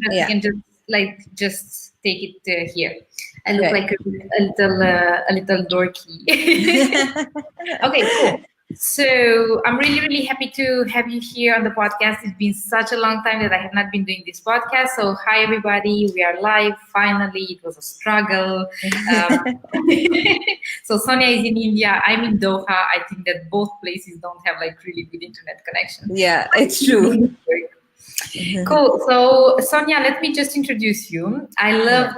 that we can just take it here. I look like a little dorky. Okay, cool. So I'm really, really happy to have you here on the podcast. It's been such a long time that I have not been doing this podcast. So hi, everybody. We are live. Finally, it was a struggle. So Sonya is in India. I'm in Doha. I think that both places don't have like really good internet connection. Yeah, it's true. Cool. So Sonya, let me just introduce you. I loved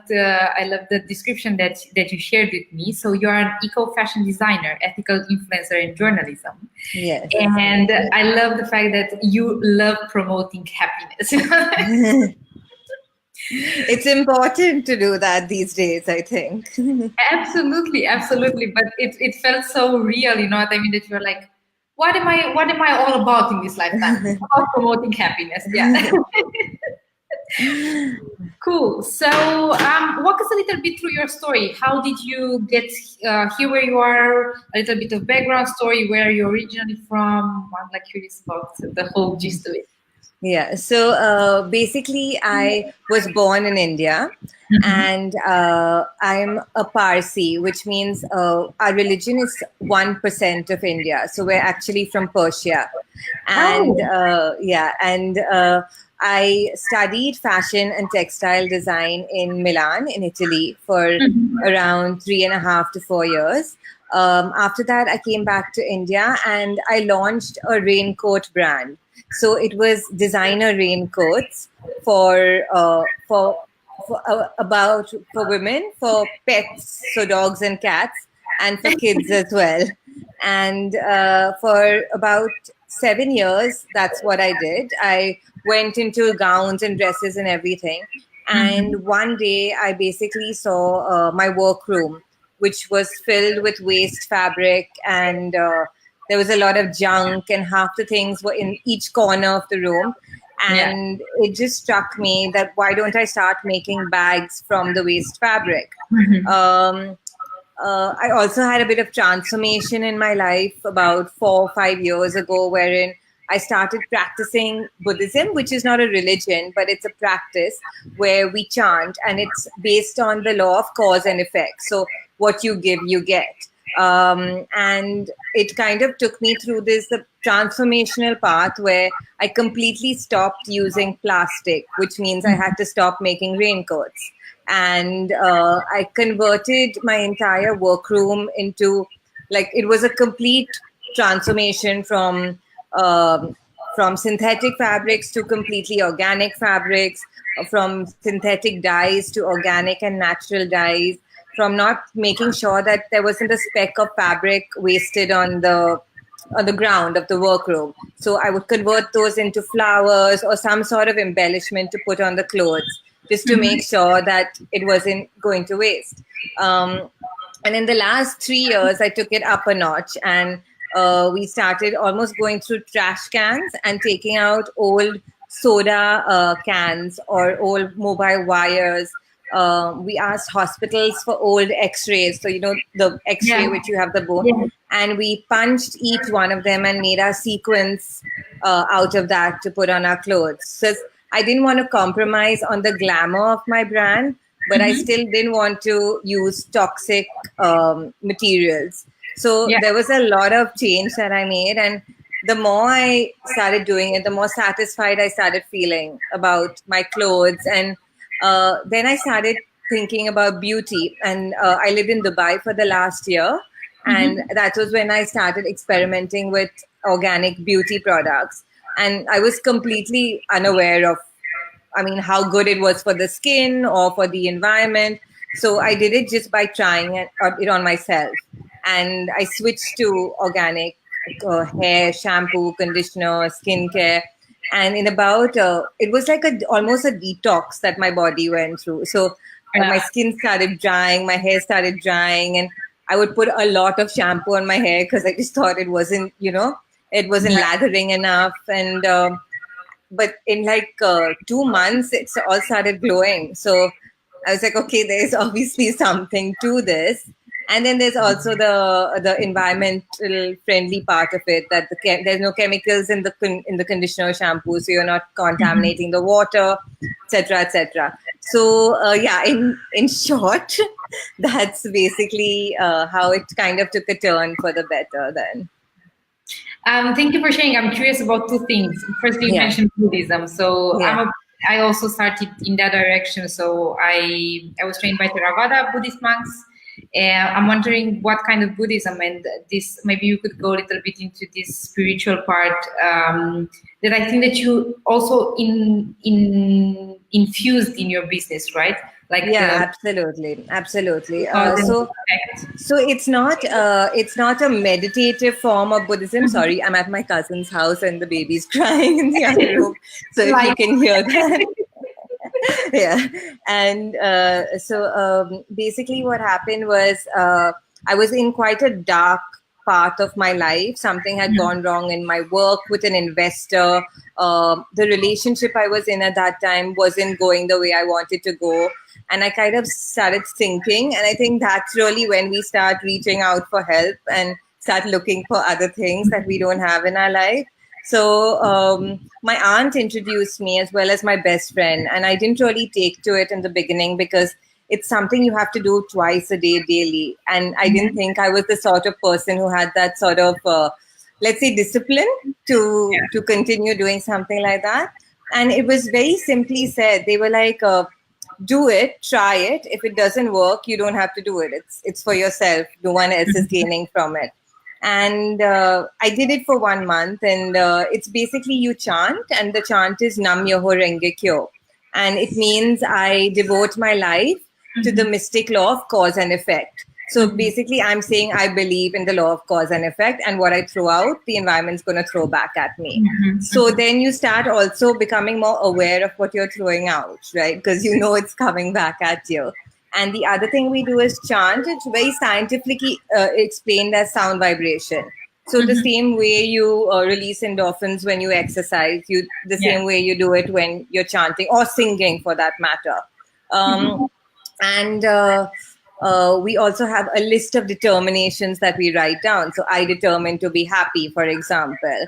the description that you shared with me. So you're an eco-fashion designer, ethical influencer in journalism. Yes. And I love the fact that you love promoting happiness. It's important to do that these days, I think. Absolutely. But it felt so real, you know what I mean? That you're like, what am I all about in this lifetime? About promoting happiness. Yeah. Cool. So walk us a little bit through your story. How did you get here where you are? A little bit of background story, where you're originally from. I'm like curious about the whole gist of it. Yeah. So basically, I was born in India, and I'm a Parsi, which means our religion is 1% of India. So we're actually from Persia, and I studied fashion and textile design in Milan, in Italy, for around 3.5 to 4 years. After that, I came back to India and I launched a raincoat brand. So it was designer raincoats for women, for pets, so dogs and cats, and for kids as well. And for about 7 years, that's what I did. I went into gowns and dresses and everything. And one day I basically saw my workroom, which was filled with waste fabric, and there was a lot of junk, and half the things were in each corner of the room. And it just struck me that why don't I start making bags from the waste fabric? I also had a bit of transformation in my life about 4 or 5 years ago, wherein I started practicing Buddhism, which is not a religion, but it's a practice where we chant, and it's based on the law of cause and effect. So what you give, you get. And it kind of took me through this transformational path where I completely stopped using plastic, which means I had to stop making raincoats. And I converted my entire workroom into, like, it was a complete transformation from synthetic fabrics to completely organic fabrics, from synthetic dyes to organic and natural dyes, from not making sure that there wasn't a speck of fabric wasted on the ground of the workroom. So I would convert those into flowers or some sort of embellishment to put on the clothes, just to make sure that it wasn't going to waste. And in the last 3 years, I took it up a notch, and we started almost going through trash cans and taking out old soda cans or old mobile wires. We asked hospitals for old x-rays. So, you know, the x-ray which you have the bone. And we punched each one of them and made our sequins out of that to put on our clothes. So I didn't want to compromise on the glamour of my brand, but I still didn't want to use toxic materials. So there was a lot of change that I made. And the more I started doing it, the more satisfied I started feeling about my clothes. And then I started thinking about beauty. And I lived in Dubai for the last year. And that was when I started experimenting with organic beauty products. And I was completely unaware of, how good it was for the skin or for the environment. So I did it just by trying it on myself. And I switched to organic hair, shampoo, conditioner, skincare. And in about, it was like almost a detox that my body went through. So my skin started drying, my hair started drying, and I would put a lot of shampoo on my hair because I just thought it wasn't, it wasn't lathering enough. And but in like 2 months, it's all started glowing. So I was like, okay, there's obviously something to this. And then there's also the environmental friendly part of it, that there's no chemicals in the conditioner shampoo, so you're not contaminating the water, etc., etc. So in short, that's basically how it kind of took a turn for the better then. Thank you for sharing. I'm curious about two things. First, you mentioned Buddhism. So I also started in that direction. So I was trained by Theravada Buddhist monks. I'm wondering what kind of Buddhism, and this, maybe you could go a little bit into this spiritual part that I think that you also infused in your business, right? Like absolutely. So it's not a meditative form of Buddhism. Sorry, I'm at my cousin's house and the baby's crying in the other room, so if you can hear that. And so basically what happened was I was in quite a dark part of my life. Something had gone wrong in my work with an investor. The relationship I was in at that time wasn't going the way I wanted to go. And I kind of started thinking, and I think that's really when we start reaching out for help and start looking for other things that we don't have in our life. So my aunt introduced me, as well as my best friend, and I didn't really take to it in the beginning because it's something you have to do twice a day, daily. And I didn't think I was the sort of person who had that sort of, let's say, discipline to continue doing something like that. And it was very simply said. They were like, do it, try it. If it doesn't work, you don't have to do it. It's for yourself. No one else is gaining from it. And I did it for 1 month, and it's basically you chant, and the chant is Nam Yoho Renge Kyo. And it means I devote my life to the mystic law of cause and effect. So basically I'm saying I believe in the law of cause and effect, and what I throw out, the environment's going to throw back at me. So then you start also becoming more aware of what you're throwing out, right? Because you know it's coming back at you. And the other thing we do is chant. It's very scientifically explained as sound vibration. So the same way you release endorphins when you exercise, the same way you do it when you're chanting or singing, for that matter. And we also have a list of determinations that we write down. So I determined to be happy, for example.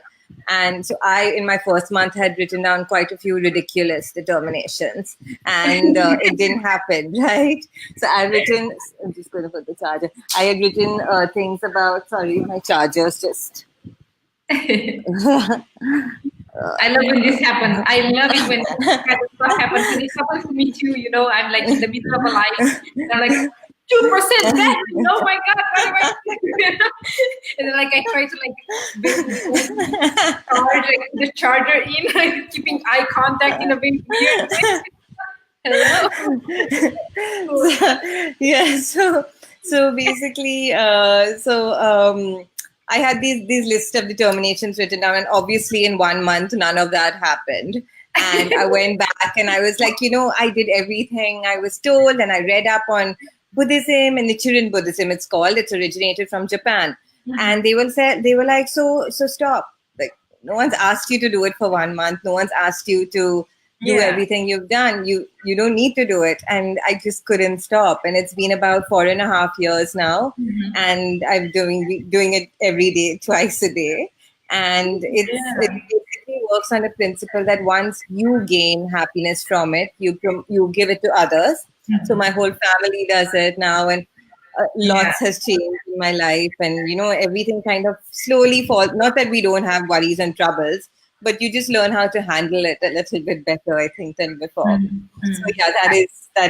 And so in my first month, had written down quite a few ridiculous determinations, and it didn't happen, right? So I'm just going to put the charger. I had written things about, sorry, my charger's just. I love when this happens. I love it when this kind of stuff happens. And it happens to me too, I'm like in the middle of a life, and I'm like, 2% battery. Oh my God, what am I doing? And then I try to charge the charger in, keeping eye contact in a very weird way. Hello. So basically, I had these list of determinations written down, and obviously in 1 month none of that happened. And I went back and I was like, I did everything I was told, and I read up on Buddhism and Nichiren Buddhism, it's called. It's originated from Japan. And they were like, so stop. Like, no one's asked you to do it for 1 month. No one's asked you to do everything you've done. You don't need to do it. And I just couldn't stop. And it's been about 4.5 years now. And I'm doing it every day, twice a day. And it basically works on the principle that once you gain happiness from it, you give it to others. So my whole family does it now, and lots has changed in my life, and everything kind of slowly falls. Not that we don't have worries and troubles, but you just learn how to handle it a little bit better, I think, than before. So that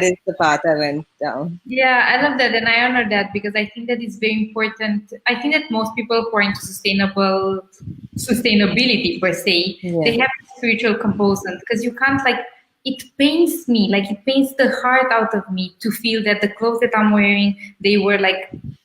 is the path I went down. Yeah, I love that, and I honor that, because I think that is very important. I think that most people who are into sustainability per se, they have a spiritual component, because you can't it pains me, it pains the heart out of me to feel that the clothes that I'm wearing, they were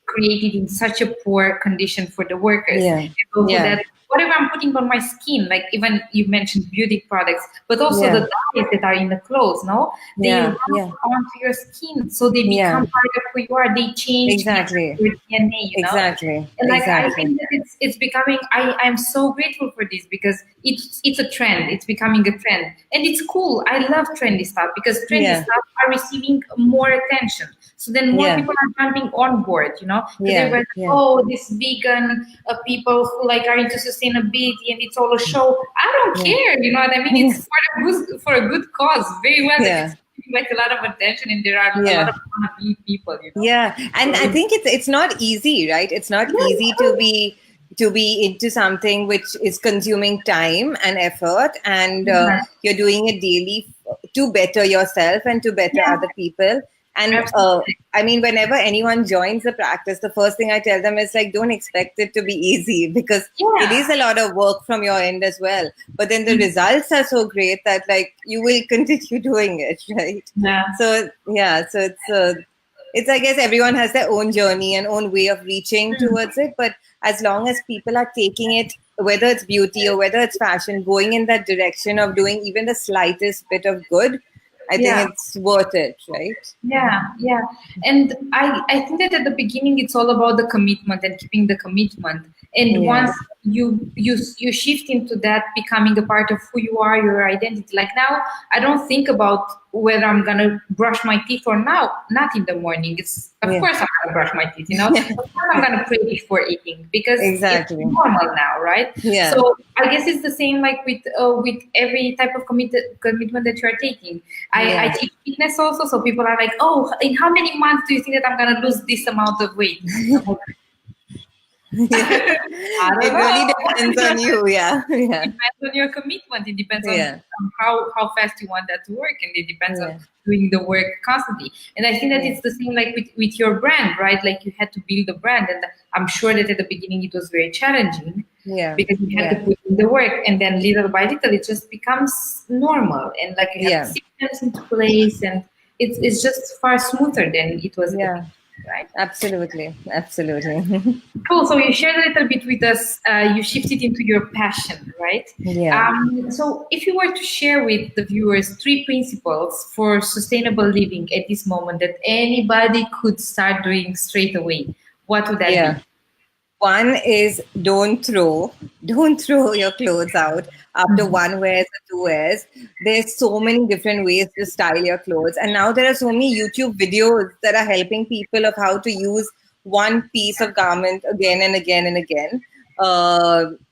created in such a poor condition for the workers. And also that whatever I'm putting on my skin, even you mentioned beauty products, but also the dyes that are in the clothes, no? They rub onto your skin, so they become part of who you are. They change your DNA, you know? Exactly. And like I think that it's becoming. I'm so grateful for this because it's a trend. It's becoming a trend, and it's cool. I love trendy stuff because trendy stuff are receiving more attention. So then more people are jumping on board, you know. They were oh, this vegan people who like are into sustainability, and it's all a show. I don't care, you know what I mean? It's for a good cause. Very well. It's like a lot of attention, and there are a lot of people, you know. Yeah, and I think it's not easy, right? It's not easy to be into something which is consuming time and effort, and you're doing it daily to better yourself and to better other people. And I mean, whenever anyone joins the practice, the first thing I tell them is like, don't expect it to be easy, because it is a lot of work from your end as well. But then the results are so great that like you will continue doing it, right? So it's I guess everyone has their own journey and own way of reaching towards it. But as long as people are taking it, whether it's beauty or whether it's fashion, going in that direction of doing even the slightest bit of good, I think it's worth it, right? Yeah. And I think that at the beginning, it's all about the commitment and keeping the commitment. And once you shift into that, becoming a part of who you are, your identity. Like now, I don't think about whether I'm going to brush my teeth or not in the morning. It's of course I'm going to brush my teeth, you know. Of course I'm going to pray before eating, because it's normal now, right? So I guess it's the same like with every type of commitment that you're taking. I teach fitness also, so people are like, oh, in how many months do you think that I'm going to lose this amount of weight? It really depends on you. It depends on your commitment. It depends on how fast you want that to work, and it depends on doing the work constantly. And I think that it's the same like with your brand, right? Like you had to build a brand, and I'm sure that at the beginning it was very challenging because you had to put in the work, and then little by little it just becomes normal, and like you have systems into place, and it's just far smoother than it was. Right? Absolutely. Cool. So you shared a little bit with us. You shifted into your passion, right? So if you were to share with the viewers 3 principles for sustainable living at this moment that anybody could start doing straight away, what would that be? One is don't throw your clothes out after one wears or 2 wears. There's so many different ways to style your clothes. And now there are so many YouTube videos that are helping people of how to use one piece of garment again and again and again.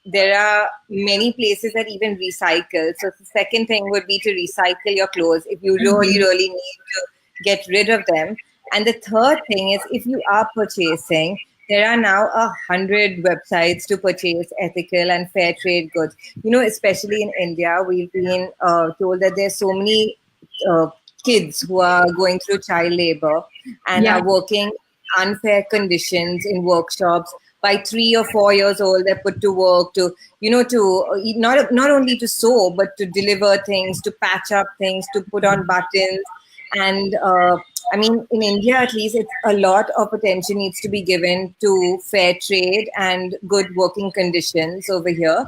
There are many places that even recycle. So the second thing would be to recycle your clothes if you really, really need to get rid of them. And the third thing is, if you are purchasing, there are now 100 websites to purchase ethical and fair trade goods. You know, especially in India, we've been told that there's so many kids who are going through child labor and are working unfair conditions in workshops. By 3 or 4 years old, they're put to work to not only to sew, but to deliver things, to patch up things, to put on buttons. And I mean, in India, at least, it's a lot of attention needs to be given to fair trade and good working conditions over here.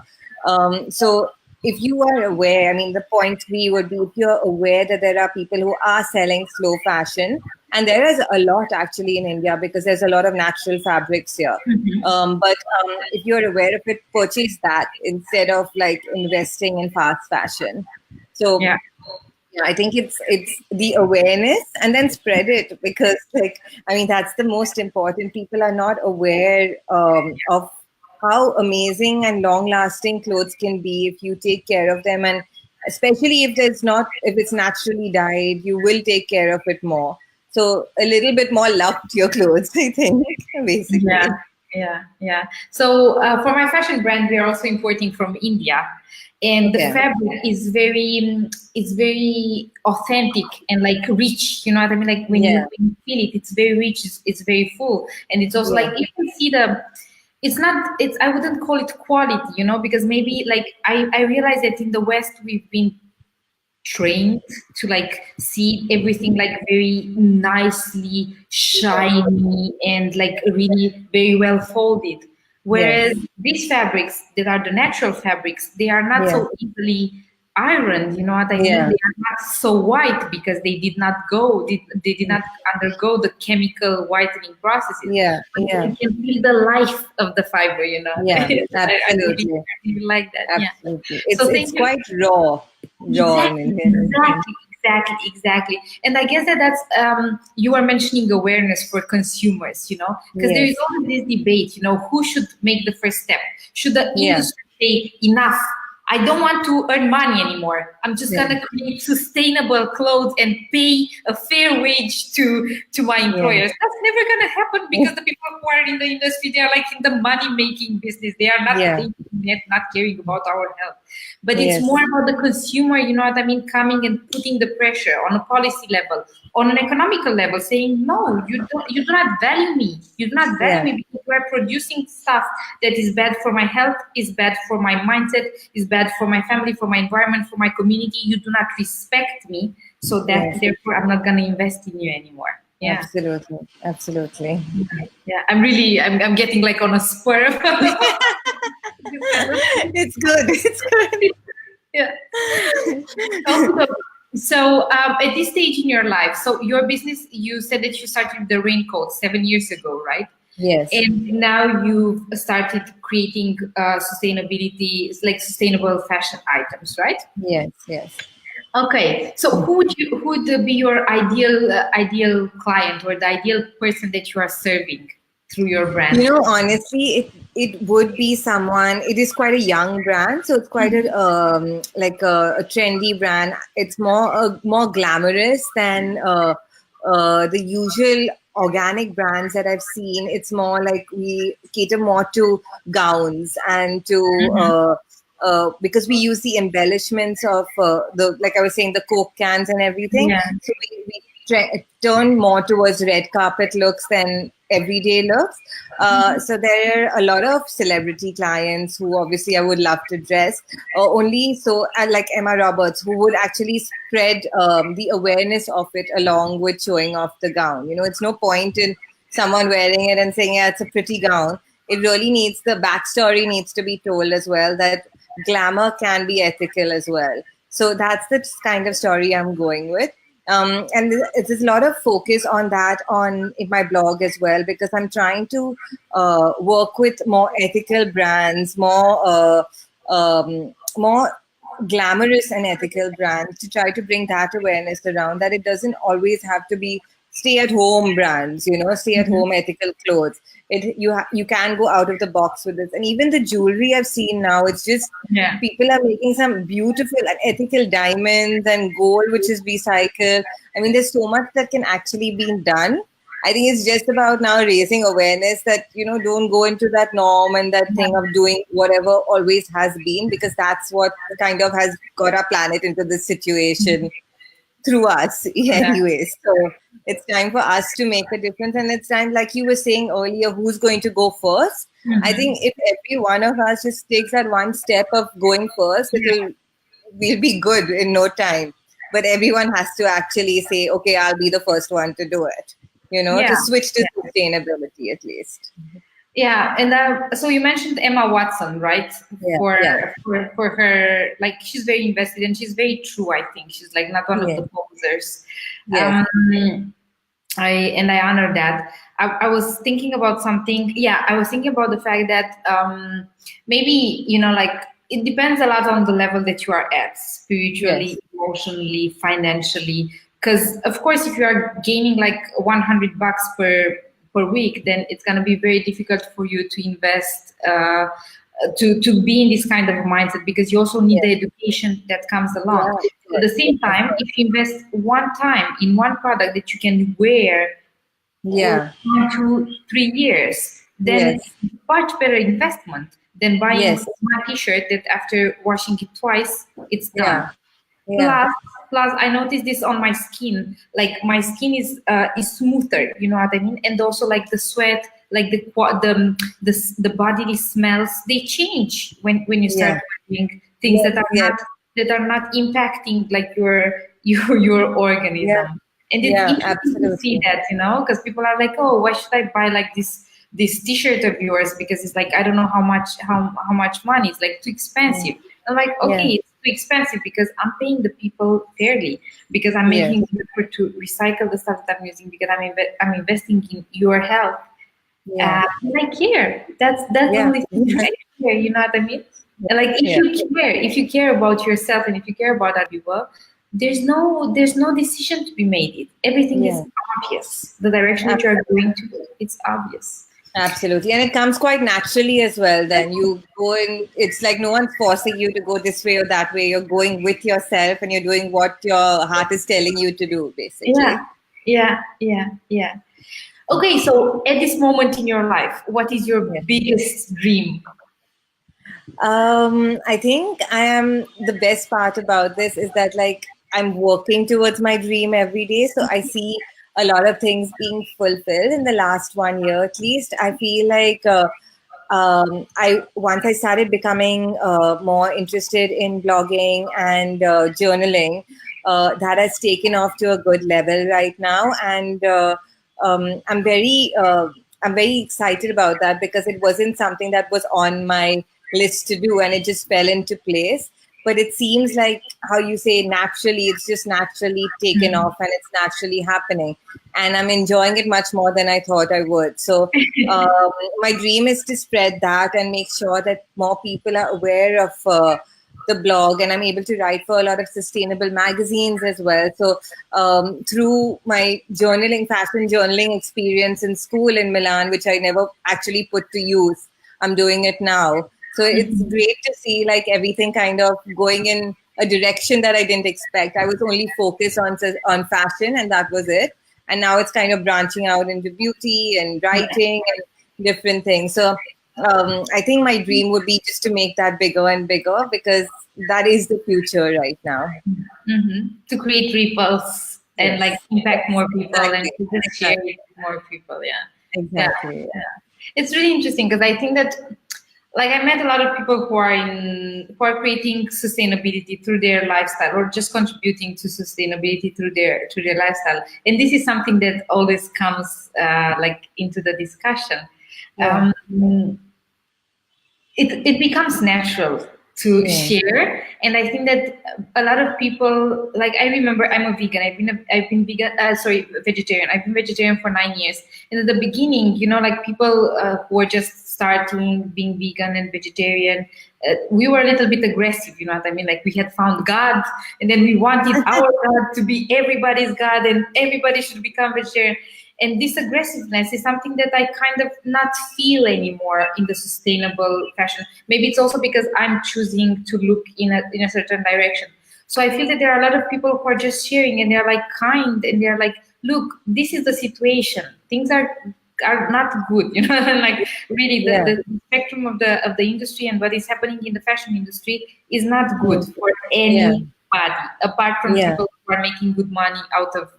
So if you are aware, I mean, the point 3 would be if you're aware that there are people who are selling slow fashion, and there is a lot actually in India because there's a lot of natural fabrics here. But if you're aware of it, purchase that instead of like investing in fast fashion. So I think it's the awareness, and then spread it, because like, I mean, that's the most important. People are not aware of how amazing and long lasting clothes can be if you take care of them. And especially if it's naturally dyed, you will take care of it more. So a little bit more love to your clothes, I think, basically. Yeah. So for my fashion brand, we are also importing from India. And the fabric is very authentic and like rich, you know what I mean? Like when you feel it, it's very rich, it's very full. And it's also like, you can see I wouldn't call it quality, you know, because maybe like I realize that in the West, we've been trained to like see everything like very nicely shiny and like really very well folded. Whereas these fabrics that are the natural fabrics, they are not so easily ironed, you know what I mean? They are so white because they did not undergo the chemical whitening processes. Yeah, But yeah. you can feel the life of the fiber, Yeah, absolutely. I really like that. Absolutely. Yeah. So It's quite raw. Exactly. And I guess that's you are mentioning awareness for consumers, because there is Yes. always this debate, who should make the first step? Should the Yeah. industry say enough? I don't want to earn money anymore. I'm just Yeah. gonna create sustainable clothes and pay a fair wage to my employers. That's never gonna happen because the people who are in the industry, they are like in the money making business. They are not thinking it, not caring about our health. But it's more about the consumer, you know what I mean, coming and putting the pressure on a policy level, on an economical level, saying, no, you do not value me. You do not value me because you are producing stuff that is bad for my health, is bad for my mindset, is bad for my family, for my environment, for my community. You do not respect me. So that therefore I'm not going to invest in you anymore. Yeah. Absolutely. Yeah, I'm getting like on a spur. It's good. Yeah. So at this stage in your life, so your business, you said that you started the raincoat 7 years ago, right? Yes. And now you've started creating sustainability, it's like sustainable fashion items, right? Yes. Okay, so who would be your ideal client or the ideal person that you are serving through your brand? Honestly, it would be someone. It is quite a young brand, so it's quite a trendy brand. It's more glamorous than the usual organic brands that I've seen. It's more like we cater more to gowns and to. Because we use the embellishments of like I was saying, the Coke cans and everything. Yeah. So we turn more towards red carpet looks than everyday looks. So there are a lot of celebrity clients who obviously I would love to dress only. So like Emma Roberts, who would actually spread the awareness of it along with showing off the gown. It's no point in someone wearing it and saying, yeah, it's a pretty gown. It really needs, the backstory needs to be told as well, that glamour can be ethical as well. So that's the kind of story I'm going with. And there's a lot of focus on that in my blog as well, because I'm trying to work with more ethical brands, more glamorous and ethical brands, to try to bring that awareness around, that it doesn't always have to be stay-at-home brands, stay-at-home ethical clothes. You can go out of the box with this. And even the jewelry I've seen now, it's just people are making some beautiful and ethical diamonds and gold, which is recycled. I mean, there's so much that can actually be done. I think it's just about now raising awareness that, don't go into that norm and that thing of doing whatever always has been, because that's what kind of has got our planet into this situation through us anyways. So it's time for us to make a difference, and it's time, like you were saying earlier, who's going to go first. I think if every one of us just takes that one step of going first, we'll be good in no time. But everyone has to actually say, okay, I'll be the first one to do it, to switch to sustainability at least. Yeah, and so you mentioned Emma Watson, right? For her, like, she's very invested and she's very true. I think she's like not one of the posers. Yes. I honor that. I was thinking about something. Yeah, I was thinking about the fact that maybe like it depends a lot on the level that you are at, spiritually, emotionally, financially. Because of course, if you are gaining like $100 per week, then it's going to be very difficult for you to invest, to be in this kind of mindset, because you also need the education that comes along. At the same time, if you invest one time in one product that you can wear for 2-3 years, then it's much better investment than buying one t-shirt that after washing it twice, it's done. Plus, I noticed this on my skin. Like my skin is smoother, you know what I mean? And also like the sweat, like the bodily smells, they change when you start doing things that are not impacting like your organism. And it's interesting to see that, because people are like, oh, why should I buy like this t-shirt of yours? Because it's like, I don't know how much money. It's like too expensive. I'm like, okay, it's too expensive because I'm paying the people fairly, because I'm making the effort to recycle the stuff that I'm using, because I'm investing in your health. And I care. That's the only thing I care. You know what I mean? Like if you care about yourself and if you care about other people, there's no decision to be made. Everything is obvious. The direction that you're going to, it's obvious. Absolutely. And it comes quite naturally as well. Then you go in, it's like no one's forcing you to go this way or that way. You're going with yourself and you're doing what your heart is telling you to do, basically. Yeah. Okay, so at this moment in your life, what is your biggest dream? I think the best part about this is that like I'm working towards my dream every day. So I see a lot of things being fulfilled in the last 1 year at least. I feel like once I started becoming more interested in blogging and journaling, that has taken off to a good level right now, and I'm very excited about that because it wasn't something that was on my list to do, and it just fell into place. But it seems like how you say naturally, it's just naturally taken off and it's naturally happening. And I'm enjoying it much more than I thought I would. So my dream is to spread that and make sure that more people are aware of the blog, and I'm able to write for a lot of sustainable magazines as well. So through my fashion journaling experience in school in Milan, which I never actually put to use, I'm doing it now. So it's great to see like everything kind of going in a direction that I didn't expect. I was only focused on fashion and that was it. And now it's kind of branching out into beauty and writing and different things. So I think my dream would be just to make that bigger and bigger, because that is the future right now. To create ripples and like impact more people and to just share with more people. Exactly. It's really interesting because I think that like I met a lot of people who are creating sustainability through their lifestyle or just contributing to sustainability through their lifestyle. And this is something that always comes like into the discussion. It becomes natural to share, and I think that a lot of people, like I remember I'm a vegan. I've been vegetarian. I've been vegetarian for 9 years. And at the beginning, you know, like people who were just starting being vegan and vegetarian, we were a little bit aggressive, you know what I mean? Like we had found God, and then we wanted our God to be everybody's God, and everybody should become vegetarian. And this aggressiveness is something that I kind of not feel anymore in the sustainable fashion. Maybe it's also because I'm choosing to look in a certain direction. So I feel that there are a lot of people who are just sharing, and they're like kind, and they're like, look, this is the situation. Things are not good, you know, and like really the spectrum of the industry and what is happening in the fashion industry is not good for anybody, apart from people who are making good money out of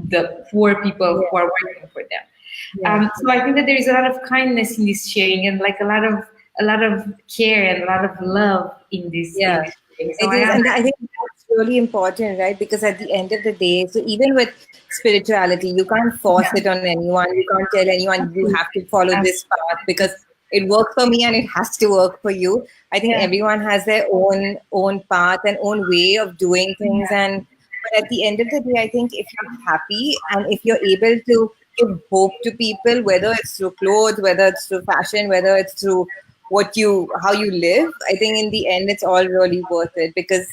the poor people who are working for them. So I think that there is a lot of kindness in this sharing, and like a lot of care and a lot of love in this. Yeah, so and I think that's really important, right? Because at the end of the day, so even with spirituality, you can't force it on anyone. You can't tell anyone you have to follow this path because it worked for me and it has to work for you. I think everyone has their own path and own way of doing things, but at the end of the day, I think if you're happy and if you're able to give hope to people, whether it's through clothes, whether it's through fashion, whether it's through how you live, I think in the end, it's all really worth it. Because,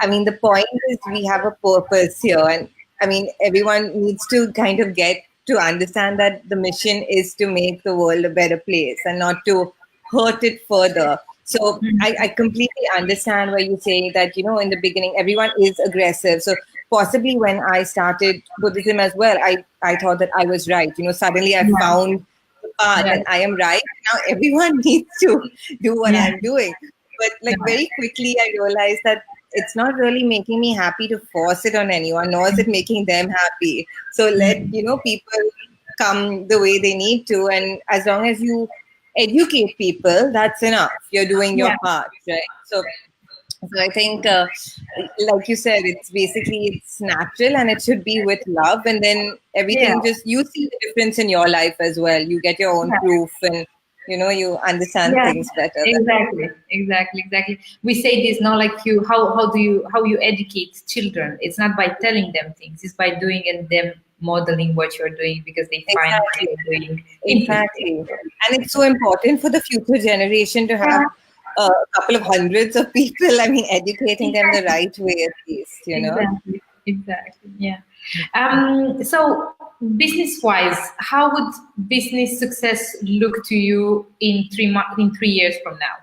I mean, the point is we have a purpose here. And I mean, everyone needs to kind of get to understand that the mission is to make the world a better place and not to hurt it further. So I completely understand where you say that, you know, in the beginning, everyone is aggressive. So possibly when I started Buddhism as well, I thought that I was right. You know, suddenly I found the path and I am right. Now everyone needs to do what I'm doing. But like very quickly, I realized that it's not really making me happy to force it on anyone, nor is it making them happy. So let, you know, people come the way they need to. And as long as you educate people, that's enough. You're doing your part, right? So I think, like you said, it's natural and it should be with love. And then everything just, you see the difference in your life as well. You get your own proof and you understand things better. Exactly. We say this now, like how you educate children. It's not by telling them things, it's by doing and them modeling what you're doing, because they find what you're doing Exactly. And it's so important for the future generation to have a couple of hundreds of people, educating them the right way at least, Exactly. Yeah. So business wise, how would business success look to you in 3 years from now?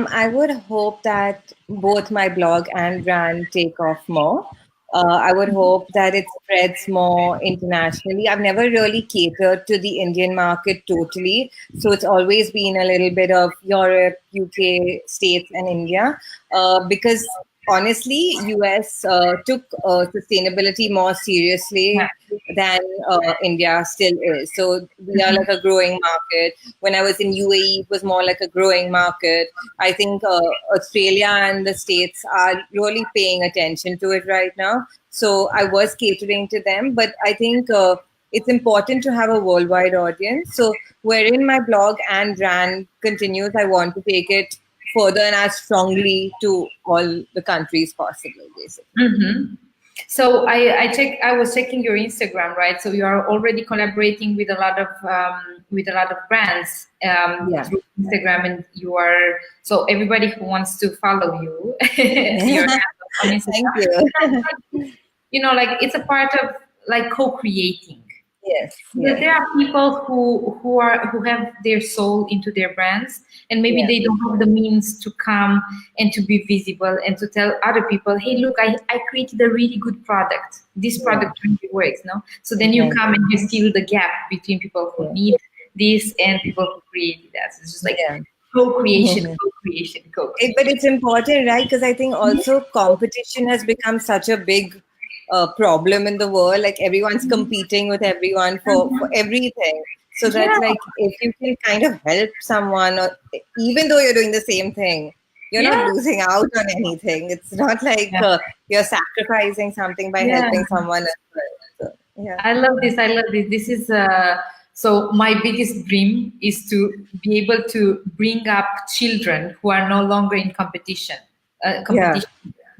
I would hope that both my blog and brand take off more. I would hope that it spreads more internationally. I've never really catered to the Indian market totally. So it's always been a little bit of Europe, UK, States, and India. Because honestly, US took sustainability more seriously than India still is. So we are like a growing market. When I was in UAE, it was more like a growing market. I think Australia and the States are really paying attention to it right now. So I was catering to them, but I think it's important to have a worldwide audience. So wherein my blog and brand continues, I want to take it further and as strongly to all the countries possible, basically. So I was checking your Instagram, right? So you are already collaborating with a lot of brands through Instagram, and you are, so everybody who wants to follow you, you're on Instagram. Thank you. Like it's a part of like co-creating. Yes. There are people who have their soul into their brands, and maybe they don't have the means to come and to be visible and to tell other people, hey, look, I created a really good product. This product really works, no? So then you come and you fill the gap between people who need this and people who created that. So it's just like co-creation. But it's important, right? Because I think also competition has become such a big problem in the world. Like everyone's competing with everyone for everything. So that like if you can kind of help someone, or even though you're doing the same thing, you're not losing out on anything. It's not like you're sacrificing something by helping someone as well. So, I love this. This is so my biggest dream is to be able to bring up children who are no longer in competition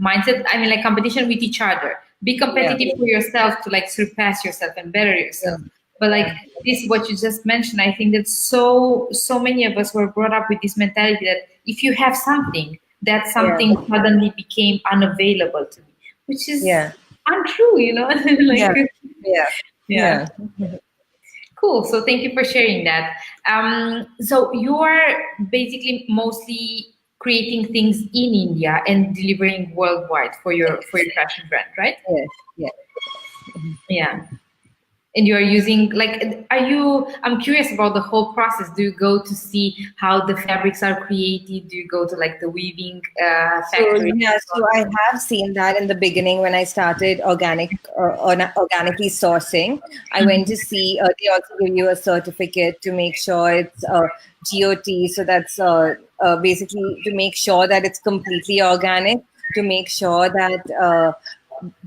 mindset. I mean, like competition with each other. Be competitive for yourself to like surpass yourself and better yourself. But like this, what you just mentioned, I think that so many of us were brought up with this mentality that if you have something, that something suddenly became unavailable to me, which is untrue, Cool. So thank you for sharing that. So you are basically mostly creating things in India and delivering worldwide for your fashion brand, right? Yes. Yeah. And you are using, like, I'm curious about the whole process. Do you go to see how the fabrics are created? Do you go to like the weaving factory? So I have seen that in the beginning when I started organically sourcing. I went to see, they also give you a certificate to make sure it's GOT. So that's basically to make sure that it's completely organic, to make sure that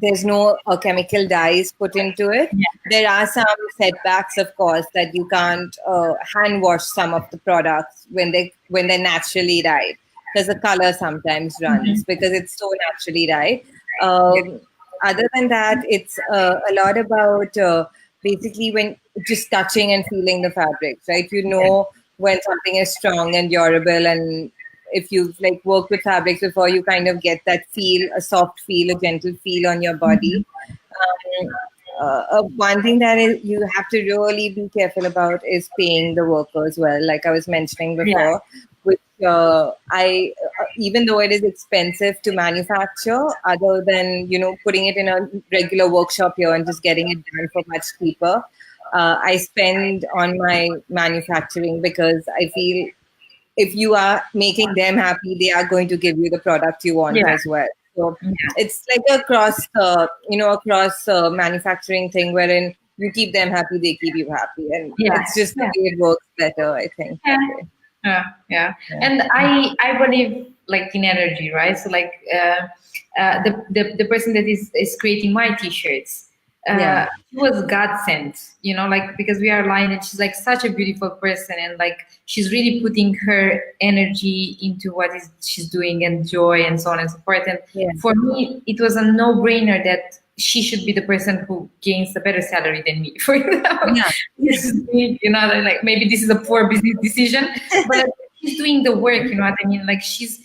there's no chemical dyes put into it. There are some setbacks, of course, that you can't hand wash some of the products when they're naturally dyed, because the color sometimes runs because it's so naturally dyed. Other than that, it's a lot about basically when just touching and feeling the fabrics, right? When something is strong and durable, and if you've like worked with fabrics before, you kind of get that feel, a soft feel, a gentle feel on your body. One thing that you have to really be careful about is paying the workers well, like I was mentioning before, which even though it is expensive to manufacture, other than, putting it in a regular workshop here and just getting it done for much cheaper, I spend on my manufacturing because I feel if you are making them happy, they are going to give you the product you want as well. So it's like a cross manufacturing thing wherein you keep them happy, they keep you happy, and it's just the way it works better, I think. And I believe like in energy, right? So like the person that is creating my t-shirts, She was God sent, like, because we are aligned, and she's like such a beautiful person, and like she's really putting her energy into what she's doing, and joy, and so on and so forth. And for me, it was a no-brainer that she should be the person who gains a better salary than me. For example, like maybe this is a poor business decision, but she's doing the work. You know what I mean? Like she's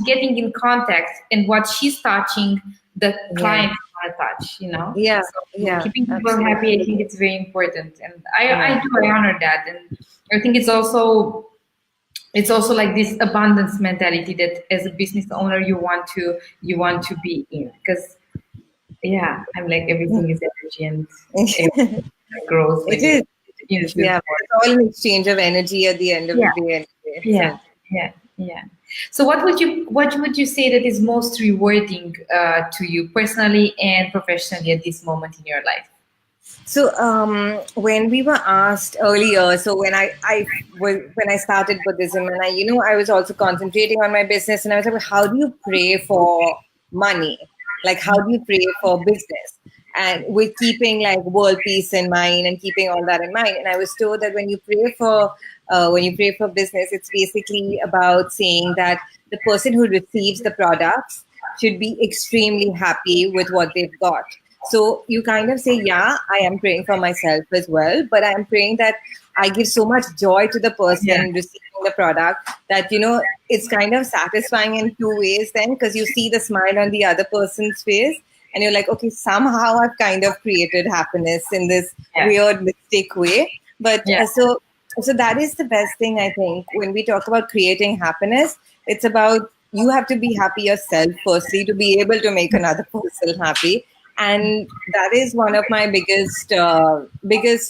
getting in contact, and what she's touching, the client want to touch. So keeping people happy, I think it's very important, and I honor that, and I think it's also like this abundance mentality that as a business owner you want to be in, because I'm like, everything is energy, and everything grows. Like, it is. It's all an exchange of energy at the end of the day. Yeah. So what would you say that is most rewarding to you personally and professionally at this moment in your life? So when we were asked earlier, so when I started Buddhism, and I was also concentrating on my business, and I was like, how do you pray for money? Like, how do you pray for business? And with keeping like world peace in mind and keeping all that in mind. And I was told that when you pray for business, it's basically about saying that the person who receives the products should be extremely happy with what they've got. So you kind of say, I am praying for myself as well, but I am praying that I give so much joy to the person receiving the product that, it's kind of satisfying in two ways then, because you see the smile on the other person's face and you're like, okay, somehow I've kind of created happiness in this weird, mystic way. But so that is the best thing, I think. When we talk about creating happiness, it's about you have to be happy yourself firstly to be able to make another person happy. And that is one of my biggest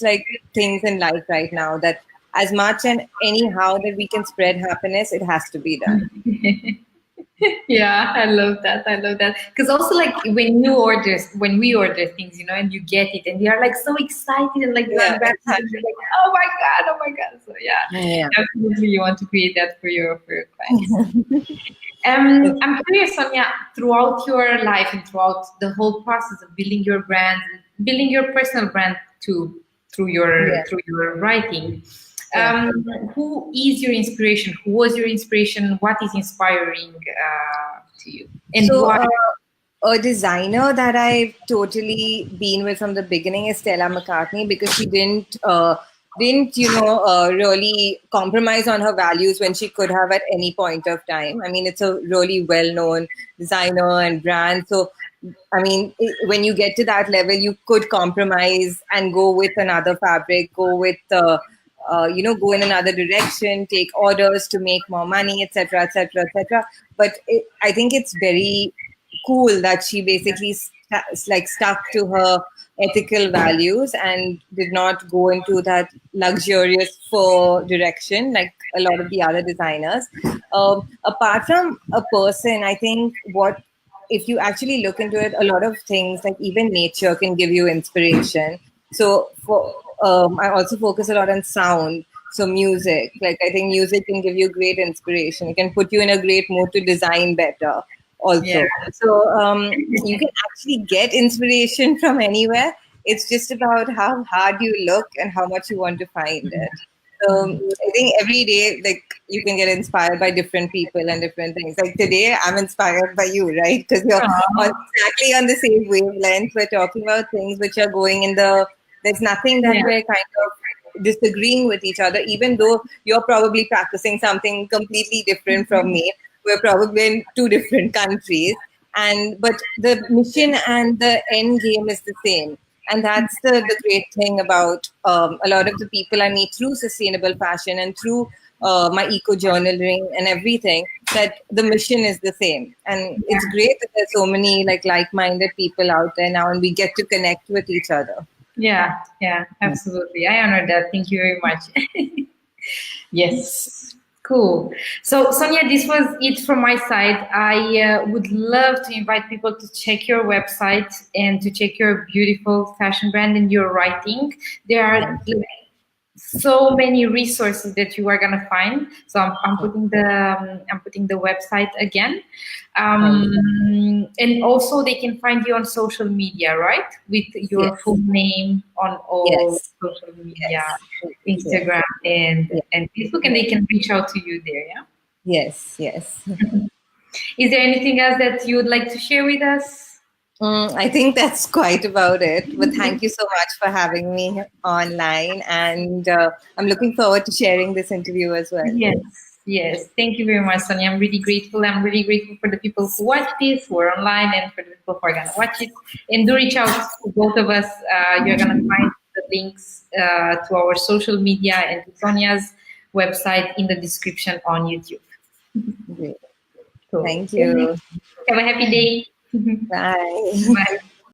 like things in life right now, that as much and anyhow that we can spread happiness, it has to be done. I love that. Because also, like, when we order things, and you get it, and you are like so excited, and like like, oh my god. So absolutely, you want to create that for your clients. I'm curious, Sonya, throughout your life and throughout the whole process of building your brand, building your personal brand too, through your writing. Who is your inspiration? Who was your inspiration? What is inspiring to you? And so, why? A designer that I've totally been with from the beginning is Stella McCartney, because she didn't really compromise on her values when she could have at any point of time. I mean, it's a really well-known designer and brand. So, I mean, when you get to that level, you could compromise and go with another fabric, go with go in another direction, take orders to make more money, etc., etc., etc. But I think it's very cool that she basically stuck to her ethical values and did not go into that luxurious fur direction like a lot of the other designers. Apart from a person, I think if you actually look into it, a lot of things, like even nature can give you inspiration. So I also focus a lot on sound. So music, like I think music can give you great inspiration. It can put you in a great mood to design better also. So you can actually get inspiration from anywhere. It's just about how hard you look and how much you want to find it. So I think every day, like, you can get inspired by different people and different things. Like today, I'm inspired by you, right? Because you're exactly on the same wavelength. We're talking about things which are going in there's nothing that we're kind of disagreeing with each other, even though you're probably practicing something completely different from me. We're probably in two different countries. But the mission and the end game is the same. And that's the great thing about a lot of the people I meet through sustainable fashion and through my eco-journaling and everything, that the mission is the same. And it's great that there's so many like-minded people out there now, and we get to connect with each other. Yeah, absolutely. I honor that. Thank you very much. Yes. Cool. So, Sonya, this was it from my side. I would love to invite people to check your website and to check your beautiful fashion brand and your writing. There are so many resources that you are gonna find. So I'm putting the website again, and also they can find you on social media, right? With your full name on all social media, Instagram and Facebook, and they can reach out to you there. Yeah. Yes. Is there anything else that you would like to share with us? I think that's quite about it. But thank you so much for having me online. And I'm looking forward to sharing this interview as well. Yes. Thank you very much, Sonya. I'm really grateful. I'm really grateful for the people who watch this, who are online, and for the people who are going to watch it. And do reach out to both of us. You're going to find the links to our social media and to Sonya's website in the description on YouTube. Great. Cool. Thank you. Have a happy day. Bye. Bye.